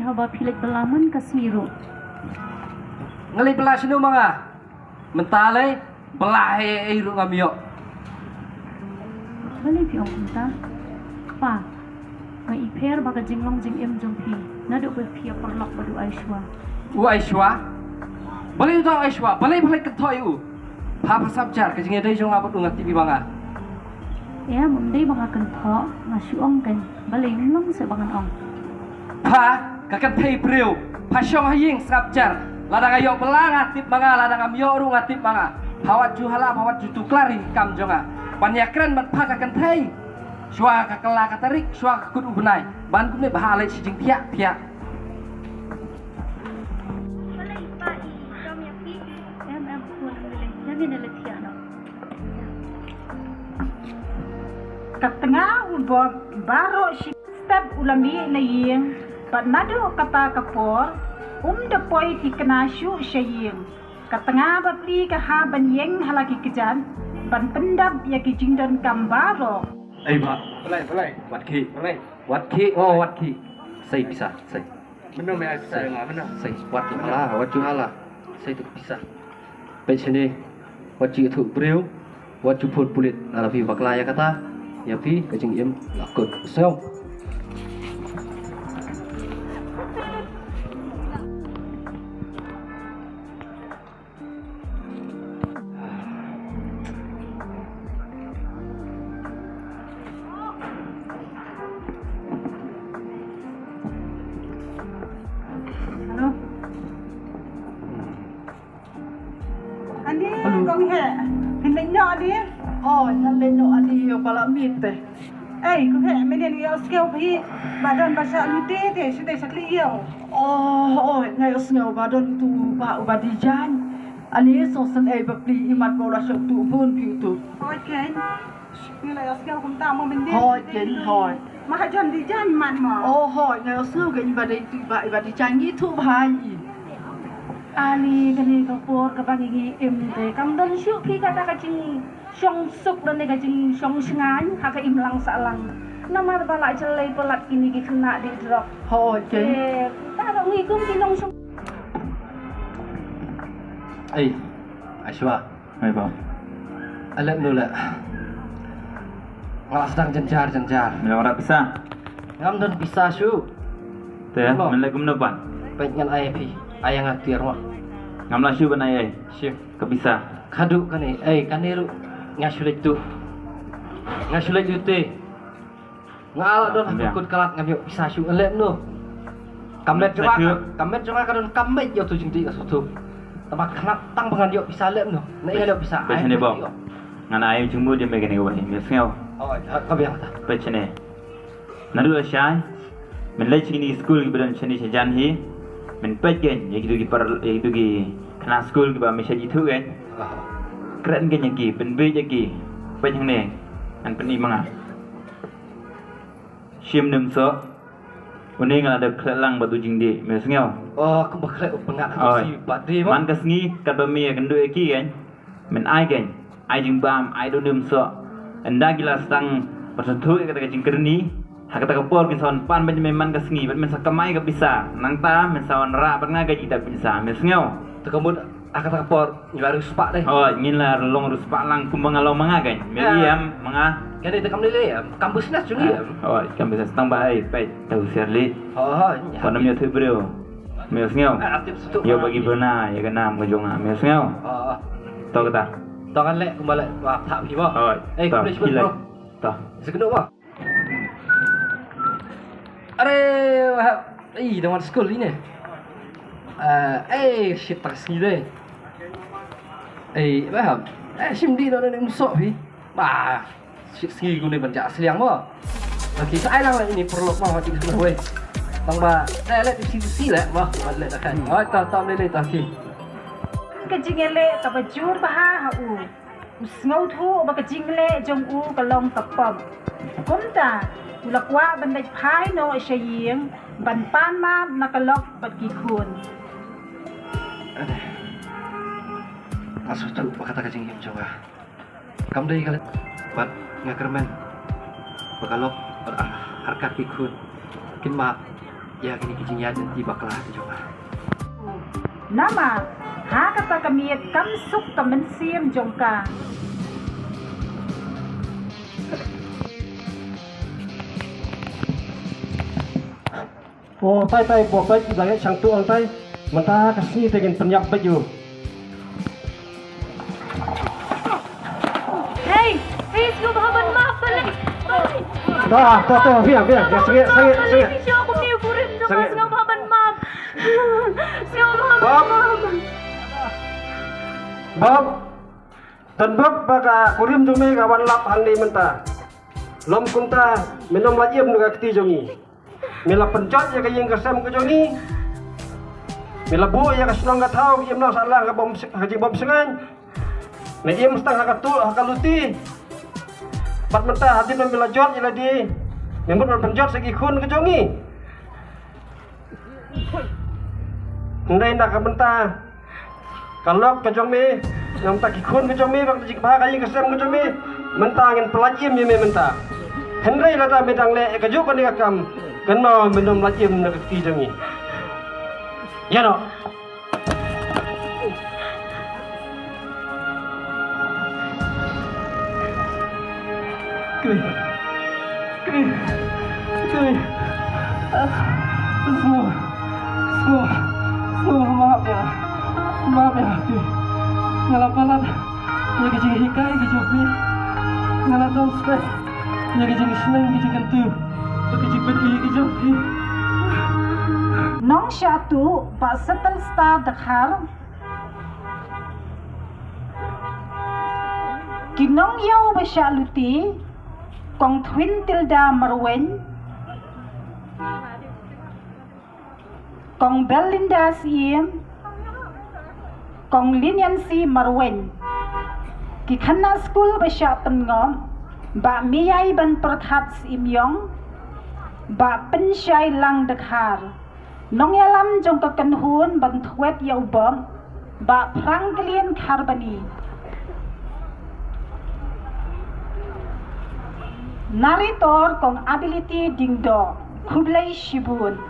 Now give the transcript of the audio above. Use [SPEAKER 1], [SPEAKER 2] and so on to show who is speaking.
[SPEAKER 1] haba pilit belaman kasmiru.
[SPEAKER 2] Ngali belah sinu mga. Mentale belah iru ngamyo.
[SPEAKER 1] Balik piong kunta. Pa. Ngai iper baka jinglong jing em jong pi. Nado be pia perlok badu Aishwa.
[SPEAKER 2] Aishwa. Balik tu Aishwa. Balik ketoy u. Papa sabjar ke jingai dai jong apa tu ngati bi banga.
[SPEAKER 1] Ya mundai baka kentho ngasu ong kan. Balik long se bangan ong.
[SPEAKER 2] Pa kakan pay breu. Pa syong haying sabjar. Ladang ayo belah ngatip banga ladang amyo ru ngatip banga. Hawat juhala hawat jutu klari kam jonga. Panyakren bat pa kakan pay. Shua kakela katarik, shua kakut ubnai. Ban kumne bahalai si jing piak.
[SPEAKER 3] Katengah ubah baru si step ulami na ying. Nado kata kapor, depoi ti kena syu syaying. Katengah babli kaha ban yeng halaki kejan. Ban pendap ya kijing dan kambaro.
[SPEAKER 2] Pak, boleh. Wat ki, oh wat ki. Saya bisa, saya.
[SPEAKER 4] Benar mai saya ngah benar.
[SPEAKER 2] Saya wat lah, wat juhala. Saya tu bisa. Baik sini, wat ji tu breu, wat ju put pulit. Alafi bakla ya kata, ya pi kajing im lakut. So.
[SPEAKER 3] Kong he, hendak nyok dia.
[SPEAKER 5] Oh, nyalin nyok adi yo pala mite.
[SPEAKER 3] Kong he, menen yo skill pi, badan bahasa lute te, sudah sakli yo.
[SPEAKER 5] Oh, ngay usngaw badon tu ba ubadijan. Ani so san bapli imat bola syok tu pun pi tu.
[SPEAKER 3] Ken, bila yo skill kum ta mo menden.
[SPEAKER 5] Ken hoi.
[SPEAKER 3] Mahajan di jan man mo.
[SPEAKER 5] Oh, ngay usngaw ke ibadai tu ba ibadijan gitu bahai.
[SPEAKER 1] Ali kani kapor kapangi im te kam dan syuk pi kata kacing syong suk dan kacing syong sengan haka im lang salang nama bala celai pelat kini ki kena di drop
[SPEAKER 5] Ken.
[SPEAKER 1] Tak ada ngikum kinong syong
[SPEAKER 2] Aishwa.
[SPEAKER 4] Hai Pak.
[SPEAKER 2] Alam dulu lah. Ngalah sedang jenjar.
[SPEAKER 4] Mana orang pisah?
[SPEAKER 2] Ngam dan bisa syu.
[SPEAKER 4] Tu ya, mana kum depan.
[SPEAKER 2] Baik dengan ayah pi. Ayah ngatir mah.
[SPEAKER 4] Ngamlah syu ban ayai.
[SPEAKER 2] Syu.
[SPEAKER 4] Kepisah.
[SPEAKER 2] Kadu kani, kani ru ngasulit tu. Ngasulit tu te. Ngalah don ikut kalat ngambil bisa syu elem no. Kamet juga kadon kamet yo tu jingti ka sutu. Tempat kenap tang pengan yo bisa elem no. Na iya bisa.
[SPEAKER 4] Baik ni bang. Ngana ayam jumbo dia megan ni wahim. Mesngau.
[SPEAKER 2] Oh, kau biang kata.
[SPEAKER 4] Baik ni. Nadu asyai. Menlai cini school kibaran cini sejan hi. Men pegen ya gitu ki kena school ki ba mesej itu kan keren kan ki pen be ki pen yang ne an pen ni manga sim nem so uning ada kelang batu jingde mesngau
[SPEAKER 2] oh aku bakal pengat si badri
[SPEAKER 4] man kasngi kat ba me kan do ki kan men ai kan ai jing bam ai do nem so anda gila stang pasatu kata jing kerni hakata kapor kinson pan memang kasngi men sakamai ka bisa nang ta men sawan ra ban nga gaji ta bisa mesngau
[SPEAKER 2] tekemut akata kapor nyaru sepak deh
[SPEAKER 4] oh ngin la long ruspak lang kumbang along mga kan medium mga
[SPEAKER 2] kani tekam lele ya kampus nas juli ya
[SPEAKER 4] oh kan bisa stang baik baik tahu serli
[SPEAKER 2] oh
[SPEAKER 4] konom yo tu bro mesngau
[SPEAKER 2] aktif situ
[SPEAKER 4] yo bagi benar ya kenam kejonga mesngau
[SPEAKER 2] oh
[SPEAKER 4] to kata
[SPEAKER 2] to kan lek kembali wah tak pi boh
[SPEAKER 4] oh
[SPEAKER 2] kembali sebut bro
[SPEAKER 4] to
[SPEAKER 2] sekedok boh Are, dengan school ini. Shit tak sini deh. Faham? Sim di đó nên sợ phi. Bah, shit sini gue nih baca asli yang mau. Lagi saya lah ini perlu mau mati dulu weh. Bang ba, lihat di sini lah, mah, lihat kan. Oh, tak lihat lagi.
[SPEAKER 3] Kejingele kabajur baha hau. Usngau tu ba kejingele jong u kalong kapam. Kumta ulakwa bandai phai no syaying ban pan ma nakalok bat gikun.
[SPEAKER 2] Masuk tu kata kacing him coba. Kam dai kalet bat ngakermen. Bakalok harkat gikun. Kin ma Ya kini kijing ya dan tiba kelah ke jonga.
[SPEAKER 3] Nama ha kata kamiet kam suk kamen sim jongka.
[SPEAKER 6] Oh, tai buat baik juga sang tuang tai. Mentah kasih dengan penyak baju.
[SPEAKER 1] Hey, Snow Bahaban maaf balik.
[SPEAKER 6] Tuh, biar, ya, sengit.
[SPEAKER 1] Siya ako niyo burin dong
[SPEAKER 6] Sengit.
[SPEAKER 1] Snow Bahaban maaf. Snow Bahaban
[SPEAKER 6] Bob.
[SPEAKER 1] maaf.
[SPEAKER 6] Bob, dan Bob baka kurim jumi kawan lap handi mentah. Lom kunta minum lajim juga keti jongi. Mila pencot ya kayeng kesem ke jongi. Mila bu ya kesenang gatau im nang salah ka bom haji bom sengan. Na im setang hakaluti. Pat mentah hati mila jot ila di. Memang pencot segi kun ke jongi. Ndai nak ka mentah. Kalau ke jongi yang tak ikun ke jongi bak jik bah kayeng kesem ke jongi. Mentah ngin pelajim ya mentah. Hendai lata medang le kejuk kan dia kam. Kena minum lajim nak keti jongi. Ya no.
[SPEAKER 2] Semua maaf ya. Ngalapalan ya kijing hikai kijing ngalatong spek ya kijing seneng kijing kentu kijing beti kijing
[SPEAKER 3] Nong syatu pak setel star dekhar. Kinong yau basyaluti kong twin tilda marwen. Kong Belinda siem. Kong Linian si marwen. Kikana school basya pengom. Ba miyai ban perthat imyong. Ba pensyai lang dekhar. Nong yalam jong kekenhun ban thwet yau bom. Ba prang kalian karbani. Naritor kong ability dingdo. Kublai shibun.